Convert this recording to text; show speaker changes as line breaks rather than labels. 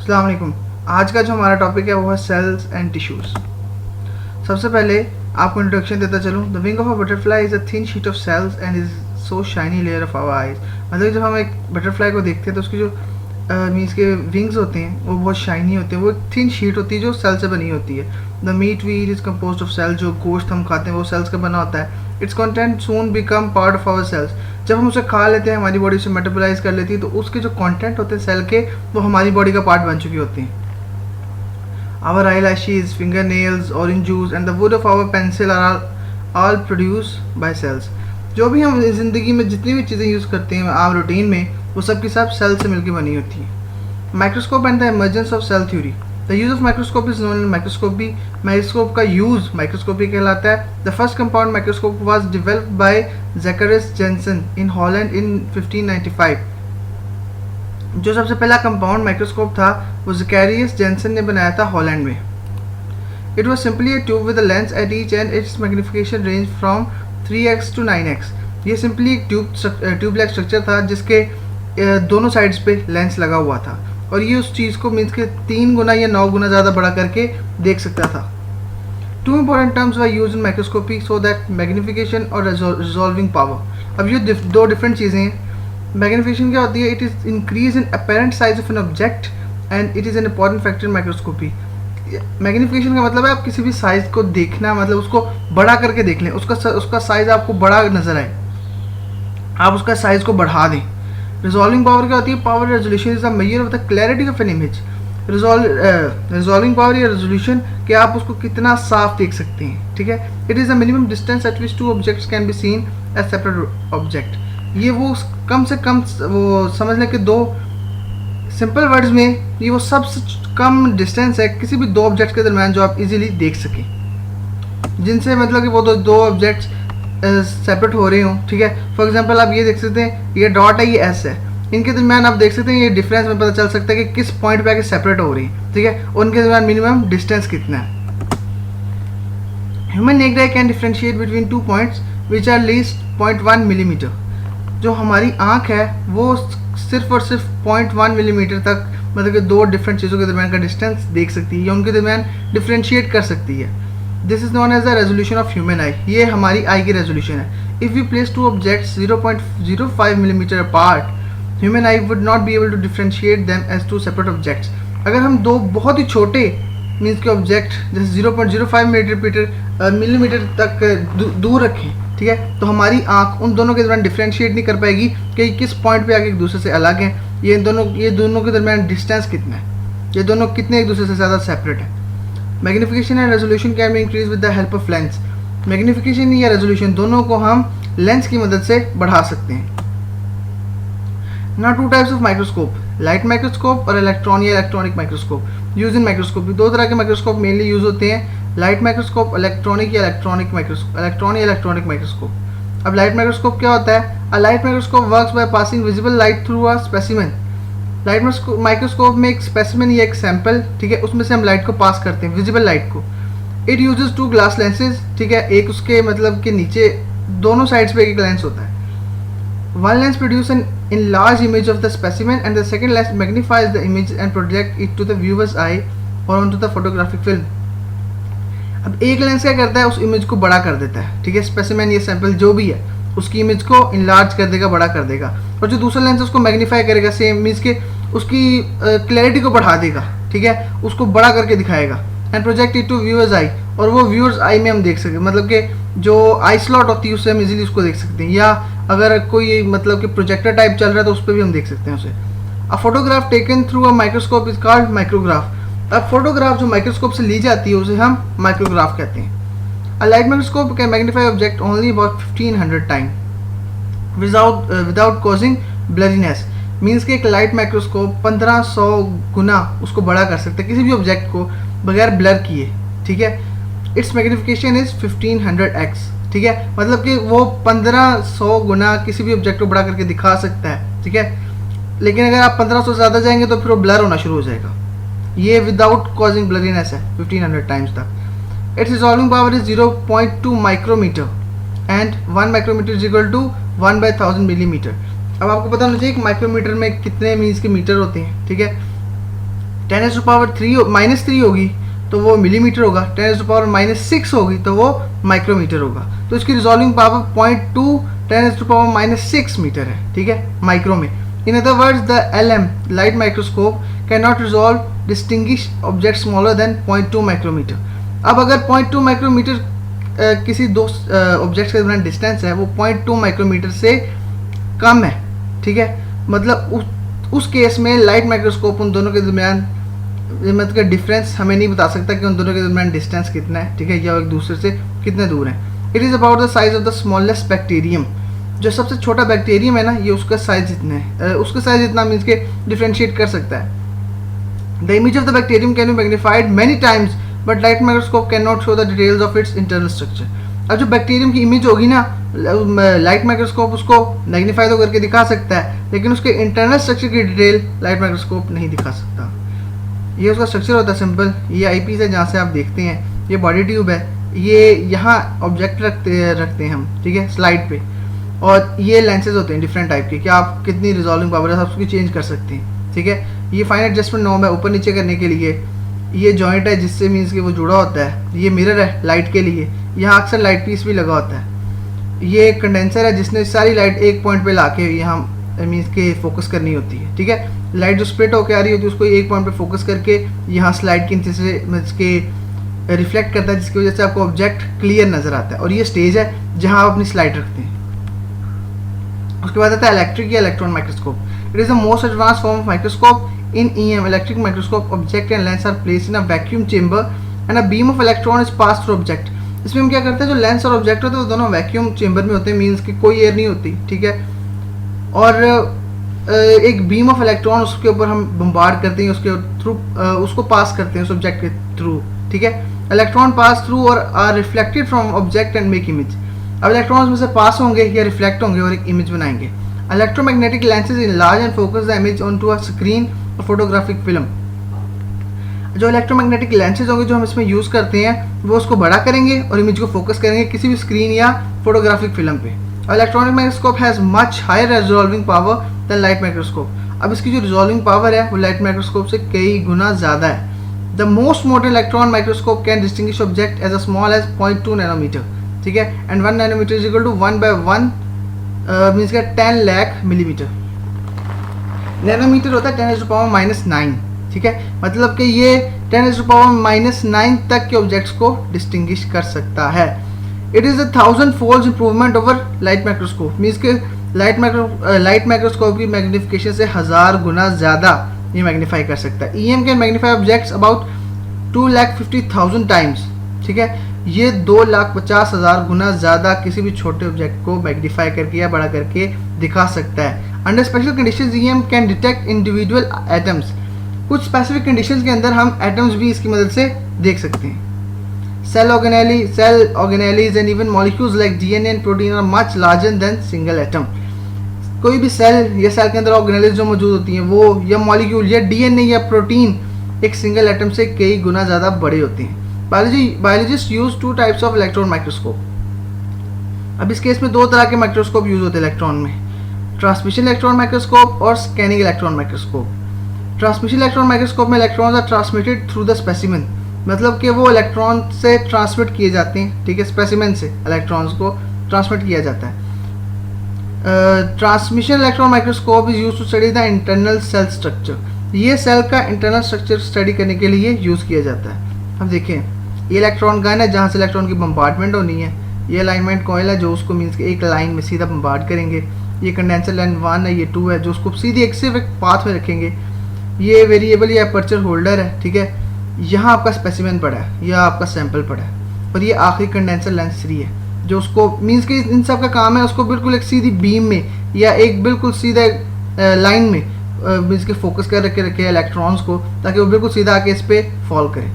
अस्सलाम वालेकुम। आज का जो हमारा टॉपिक है वो है सेल्स एंड टिश्यूज़। सबसे पहले आपको इंट्रोडक्शन देता चलूँ। The wing of a butterfly is a thin sheet of cells and is so shiny layer of our eyes. मतलब जब हम एक बटरफ्लाई को देखते हैं तो उसकी जो मीन्स के विंग्स होते हैं वो बहुत शाइनी होते हैं। वो एक थिन शीट होती है जो सेल से बनी होती है। The meat we eat is compose of cells. जो गोश्त हम खाते हैं वो सेल्स का बना होता है। Its content soon become part of our cells. जब हम उसे खा लेते हैं हमारी बॉडी उसे मेटाबोलाइज कर लेती है तो उसके जो कंटेंट होते हैं सेल के वो हमारी बॉडी का पार्ट बन चुकी होती हैं। Our eyelashes, fingernails, orange juice and the wood of our pencil are all produced by cells. जो भी हम ज़िंदगी में जितनी भी चीज़ें यूज़ करते हैं आम रूटीन में वो सब की सब सेल से मिलकर बनी होती है। Microscope and the emergence of cell theory. The use of microscope is known as microscopy. Microscope का यूज़ माइक्रोस्कोपी कहलाता है। The first compound microscope was developed by Zacharias Janssen in Holland in 1595। जो सबसे पहला कंपाउंड माइक्रोस्कोप था वो ज़ैकरियास Jensen ने बनाया था हॉलैंड में। It was simply A tube with a lens at each and it's magnification range from 3x to 9x। ये सिंपली एक ट्यूबलाइक स्ट्रक्चर था जिसके दोनों साइड्स पे लेंस लगा हुआ था और ये उस चीज़ को मीन्स के 3 गुना या 9 गुना ज़्यादा बड़ा करके देख सकता था। Two important terms were use in microscopy so that magnification और रिजॉल्विंग पावर। अब ये दो डिफरेंट चीज़ें हैं। मैग्निफिकेशन क्या होती है? It is increase in apparent size of an object and it is an important factor in microscopy. Magnification का मतलब है आप किसी भी साइज़ को देखना, मतलब उसको बड़ा करके देख लें, उसका साइज़ आपको बड़ा नज़र आए, आप उसका साइज़ को बढ़ा दें। रिजॉल्विंग पावर क्या होती है? Power resolution is the measure of the clarity of an image. Resolving power या रेजोल्यूशन कि आप उसको कितना साफ देख सकते हैं। ठीक है। It is the minimum distance at which two objects can be seen as separate object. ये वो कम से कम वो समझ लें कि दो सिंपल वर्ड्स में ये वो सबसे कम डिस्टेंस है किसी भी दो ऑब्जेक्ट्स के दरम्यान जो आप इजीली देख सकें, जिनसे मतलब कि वो दो ऑब्जेक्ट्स सेपरेट हो रहे हों। ठीक है। फॉर एग्जांपल आप ये देख सकते हैं, ये डॉट है, ये एस है, इनके दरम्यान आप देख सकते हैं ये डिफरेंस में पता चल सकता है कि किस पॉइंट पे आके सेपरेट हो रही है। ठीक है। उनके दरम्यान मिनिमम डिस्टेंस कितना है। Human naked eye can differentiate between 2 points which are least 0.1 millimetre. जो हमारी आँख है वो सिर्फ और सिर्फ 0.1 मिलीमीटर तक मतलब कि दो डिफरेंट चीज़ों के दरमियान का डिस्टेंस देख सकती है या उनके दरमियान डिफरेंशिएट कर सकती है। This is known as the resolution of human eye. ये हमारी आई की रेजोल्यूशन है। If we place two objects 0.05 millimetre apart, human eye would not be able to differentiate them as two separate objects. अगर हम दो बहुत ही छोटे means के ऑब्जेक्ट जैसे 0.05 मिलीमीटर तक दूर रखें, ठीक है, तो हमारी आंख उन दोनों के दरमियान डिफरेंशिएट नहीं कर पाएगी कि किस पॉइंट पे आके एक दूसरे से अलग हैं। ये दोनों के दरमियान डिस्टेंस कितना है, ये दोनों कितने एक दूसरे से ज़्यादा सेपरेट है। Magnification and resolution can be increase with the help of lens. Magnification या रेजोल्यूशन दोनों को हम लेंस की मदद से बढ़ा सकते हैं। Now two types of microscope, light microscope और इलेक्ट्रॉन या electronic microscope. Use in microscopy दो तरह के माइक्रोस्कोप मेनली यूज होते हैं, लाइट माइक्रोस्कोप, इलेक्ट्रॉनिक या इलेक्ट्रॉनिक माइक्रोस्कोप, इलेक्ट्रॉन या इलेक्ट्रॉनिक माइक्रोस्कोप। अब लाइट माइक्रोस्कोप क्या होता है? A light microscope works by passing visible light through a specimen. Light microscope में एक स्पेसिमेन या एक सैंपल, ठीक है, उसमें से हम लाइट को पास करते हैं, विजिबल लाइट को। इट यूजेस 2 ग्लास लेंसेज, ठीक है, एक उसके मतलब के नीचे दोनों साइड्स पे एक लेंस होता है। One lens produces an enlarged image of the specimen and the second lens magnifies the image and projects it to the viewer's eye or onto the photographic film. अब एक लेंस क्या करता है? उस इमेज को बड़ा कर देता है, ठीक है, स्पेसिमेन या सैंपल जो भी है उसकी इमेज को इनलार्ज कर देगा, बड़ा कर देगा, और जो दूसरा लेंस उसको मैग्नीफाई करेगा, सेम मीन्स के उसकी क्लैरिटी को बढ़ा देगा, ठीक है, उसको बड़ा करके दिखाएगा। And project it to viewers eye, और वो व्यूअर्स आई में हम देख सकते हैं, मतलब कि जो आई स्लॉट होती है उससे हम इजीली उसको देख सकते हैं, या अगर कोई मतलब कि प्रोजेक्टर टाइप चल रहा है तो उस पर भी हम देख सकते हैं उसे। A photograph taken through a microscope is called micrograph. अब फोटोग्राफ जो माइक्रोस्कोप से ली जाती है उसे हम माइक्रोग्राफ कहते हैं। A light microscope can magnify object only about 1500 time without causing blurriness. Means कि एक लाइट माइक्रोस्कोप 1500 गुना उसको बड़ा कर सकते हैं किसी भी ऑब्जेक्ट को बगैर ब्लर किए, ठीक है। इट्स मैग्निफिकेशन इज 1500x, ठीक है, मतलब कि वो 1500 गुना किसी भी ऑब्जेक्ट को बड़ा करके दिखा सकता है, ठीक है। लेकिन अगर आप 1500 से ज़्यादा जाएंगे तो फिर वो ब्लर होना शुरू हो जाएगा। ये विदाउट कॉजिंग ब्लरीनेस है 1500 टाइम्स तक। Its resolving power is 0.2 micrometre and 1 micrometre is equal to 1/1000 millimetre. अब आपको पता होना चाहिए कि माइक्रोमीटर में कितने मीन्स के मीटर होते हैं, ठीक है। 10⁻³ होगी तो वो मिलीमीटर होगा, 10⁻⁻6 होगी तो वो माइक्रोमीटर होगा। तो इसकी रिजॉल्विंग पावर 0.2 10⁻⁻6 मीटर है, ठीक है, माइक्रो में। In other words the LM light microscope can not resolve distinguish object smaller than 0.2 micrometre. अब अगर 0.2 माइक्रोमीटर किसी दो ऑब्जेक्ट्स के दरमियान डिस्टेंस है वो 0.2 माइक्रोमीटर से कम है, ठीक है, मतलब उस केस में लाइट माइक्रोस्कोप उन दोनों के दरमियान मतलब डिफरेंस हमें नहीं बता सकता कि उन दोनों के दरमियान डिस्टेंस कितना है, ठीक है, या एक दूसरे से कितने दूर है। It is about the size of the smallest bacterium. जो सबसे छोटा बैक्टीरियम है ना, ये उसका साइज जितना है, उसका साइज इतना मीन्स के डिफ्रेंशिएट कर सकता है। The image of the bacterium can be magnified many times but light microscope can not show the details of its internal structure. अब जो बैक्टीरियम की इमेज होगी ना, लाइट माइक्रोस्कोप उसको मैग्नीफाई तो करके दिखा सकता है, लेकिन उसके इंटरनल स्ट्रक्चर की डिटेल लाइट माइक्रोस्कोप नहीं दिखा सकता। ये उसका स्ट्रक्चर होता है सिंपल। ये आई पीस है जहाँ से आप देखते हैं, ये बॉडी ट्यूब है, ये यहाँ ऑब्जेक्ट रखते हैं हम, ठीक है, स्लाइड पे, और ये लेंसेज होते हैं डिफरेंट टाइप के कि आप कितनी रिजॉल्विंग पावर है आप उसकी चेंज कर सकते हैं, ठीक है। ये फाइन एडजस्टमेंट नॉब है ऊपर नीचे करने के लिए। ये जॉइंट है जिससे मीन्स कि वो जुड़ा होता है। ये मिरर है लाइट के लिए, यहाँ अक्सर लाइट पीस भी लगा होता है। ये कंडेंसर है जिसने सारी लाइट एक पॉइंट पे लाके यहाँ मीन्स के फोकस करनी होती है, ठीक है। लाइट जो स्प्लिट होकर आ रही होती है उसको एक पॉइंट पे फोकस करके यहाँ स्लाइड के नीचे से मीन्स के रिफ्लेक्ट करता है, जिसकी वजह से आपको ऑब्जेक्ट क्लियर नजर आता है। और ये स्टेज है जहाँ आप अपनी स्लाइड रखते हैं। उसके बाद आता है इलेक्ट्रिक या electron microscope. It is the most advance form of microscope in EM electric microscope object and lens are placed in a vacuum chamber and a beam of electron is pass through object. इसमें हम क्या करते हैं, जो lens और object होते हैं वो दोनों वैक्यूम चेंबर में होते हैं, मीन्स कि कोई एयर नहीं होती, ठीक है। और एक बीम ऑफ इलेक्ट्रॉन उसके ऊपर हम बम्बार्ड करते हैं, उसके थ्रू उसको पास करते हैं उस ऑब्जेक्ट के थ्रू, ठीक है। इलेक्ट्रॉन पास थ्रू और are reflected from object and make image. अब इलेक्ट्रॉन्स में से पास होंगे या रिफ्लेक्ट होंगे और एक इमेज बनाएंगे। Electromagnetic lenses enlarge and focus the image on to a screen और फोटोग्राफिक फिल्म। जो इलेक्ट्रोमैग्नेटिक लेंसेज होंगे जो हम इसमें यूज़ करते हैं वो उसको बड़ा करेंगे और इमेज को फोकस करेंगे किसी भी स्क्रीन या फोटोग्राफिक फिल्म पे। Electronic microscope has much higher resolving power than light microscope. अब इसकी जो रिजॉल्विंग पावर है वो लाइट माइक्रोस्कोप से कई गुना ज़्यादा है। The most modern electron microscope can distinguish object as a small as 0.2 nanometre, ठीक है, and 1 nanometre is equal to 1/1 means का 10 लाख मिलीमीटर। नैनोमीटर होता है 10⁻⁻9, ठीक है, मतलब कि ये 10⁻�9 तक के ऑब्जेक्ट्स को डिस्टिंग्विश कर सकता है। It is 1000 fold improvement over light microscope, means के लाइट माइक्रोस्कोप की मैग्निफिकेशन से 1000 गुना ज़्यादा ये मैग्नीफाई कर सकता है। EM can magnify objects about 2,50,000 times, ठीक है, ये 2,50,000 गुना ज़्यादा किसी भी छोटे ऑब्जेक्ट को मैग्नीफाई करके या बड़ा करके दिखा सकता है। Under special conditions EM can detect individual atoms. कुछ स्पेसिफिक कंडीशंस के अंदर हम एटम्स भी इसकी मदद से देख सकते हैं। Cell organelles and even molecules like DNA and protein are much larger than single atom. कोई भी सेल या सेल के अंदर ऑर्गेनेलीज जो मौजूद होती हैं वो या मॉलिक्यूल या DNA या प्रोटीन एक सिंगल एटम से कई गुना ज़्यादा बड़े होते हैं। Biologist use 2 types of electron microscope. अब इस केस में 2 तरह के माइक्रोस्कोप यूज होते हैं इलेक्ट्रॉन में, ट्रांसमिशन इलेक्ट्रॉन माइक्रोस्कोप और scanning electron microscope. Transmission electron microscope में electrons are transmitted through the specimen, मतलब कि वो इलेक्ट्रॉन से ट्रांसमिट किए जाते हैं, ठीक है, स्पेसिमेन से इलेक्ट्रॉन्स को ट्रांसमिट किया जाता है। Transmission electron microscope is use to study the internal cell structure. ये सेल का इंटरनल स्ट्रक्चर स्टडी करने के लिए यूज़ किया जाता है। अब देखें, ये इलेक्ट्रॉन गन है जहाँ से इलेक्ट्रॉन की बम्बार्डमेंट होनी है। ये अलाइनमेंट कॉइल है जो उसको मीन्स के एक लाइन में सीधा बम्बार्ड करेंगे। ये कंडेंसर लाइन 1 है, ये 2 है जो उसको सीधी एक सिर्फ एक पाथ में रखेंगे। ये वेरिएबल या अपर्चर होल्डर है, ठीक है, यहाँ आपका स्पेसिमेन पड़ा है या आपका सैंपल पड़ा है, और ये आखिरी कंडेंसर लेंस 3 है जो उसको मीन्स कि इन सब का काम है उसको बिल्कुल एक सीधी बीम में या एक बिल्कुल सीधा लाइन में मीन्स के फोकस कर रखे इलेक्ट्रॉन्स को, ताकि वो बिल्कुल सीधा आके इस पर फॉल करे।